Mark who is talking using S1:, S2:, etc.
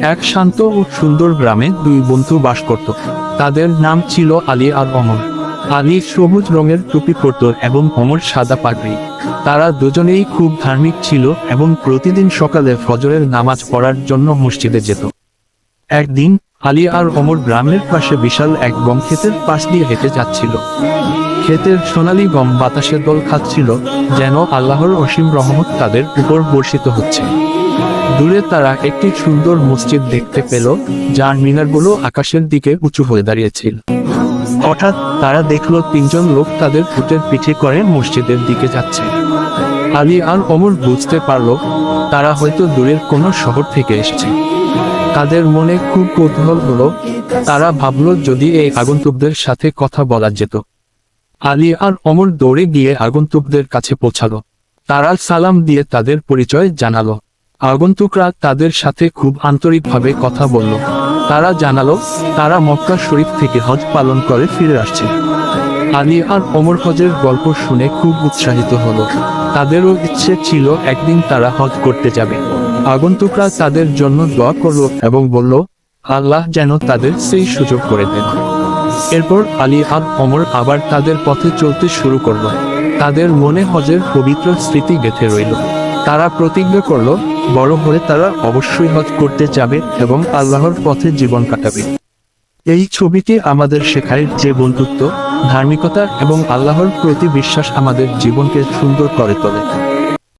S1: এক শান্ত ও সুন্দর গ্রামে দুই বন্ধু বাস করত। তাদের নাম ছিল আলী আর অমর। আলী সবুজ রঙের টুপি পরত এবং অমর সাদা পাগড়ি। তারা দুজনেই খুব ধার্মিক ছিল এবং প্রতিদিন সকালে ফজরের নামাজ পড়ার জন্য মসজিদে যেত। একদিন আলী আর অমর গ্রামের পাশে বিশাল এক গম ক্ষেতের পাশ দিয়ে হেঁটে যাচ্ছিল। ক্ষেতের সোনালী গম বাতাসে দোল খাচ্ছিল, যেন আল্লাহর অসীম রহমত তাদের উপর বর্ষিত হচ্ছে। দূরে তারা একটি সুন্দর মসজিদ দেখতে পেল, যার মিনারগুলো আকাশের দিকে উঁচু হয়ে দাঁড়িয়েছিল। হঠাৎ তারা দেখলো তিনজন লোক তাদের উটের পিঠে করে মসজিদের দিকে যাচ্ছে। আলী আর অমর বুঝতে পারল তারা হয়তো দূরের কোনো শহর থেকে এসেছে। তাদের মনে খুব কৌতূহল হলো। তারা ভাবল যদি এই আগন্তুকদের সাথে কথা বলা যেত। আলী আর অমর দৌড়ে গিয়ে আগন্তুকদের কাছে পৌঁছালো। তারা সালাম দিয়ে তাদের পরিচয় জানালো। আগন্তুকরা তাদের সাথে খুব আন্তরিকভাবে কথা বলল। তারা জানালো তারা মক্কা শরীফ থেকে হজ পালন করে ফিরে আসছে। আলী আর অমর হজের গল্প শুনে খুব উৎসাহিত হলো। তাদেরও ইচ্ছে ছিল একদিন তারা হজ করতে যাবে। আগন্তুকরা তাদের জন্য দোয়া করল এবং বলল আল্লাহ যেন তাদের সেই সুযোগ করে দেন। এরপর আলী আর অমর আবার তাদের পথে চলতে শুরু করলো। তাদের মনে হজের পবিত্র স্মৃতি গেঁথে রইল। তারা প্রতিজ্ঞা করল বড় হয়ে তারা অবশ্যই হজ করতে যাবে এবং আল্লাহর পথে জীবন কাটাবে। এই ছবিটি আমাদের শেখায় যে বন্ধুত্ব, ধার্মিকতা এবং আল্লাহর প্রতি বিশ্বাস আমাদের জীবনকে সুন্দর করে তোলে।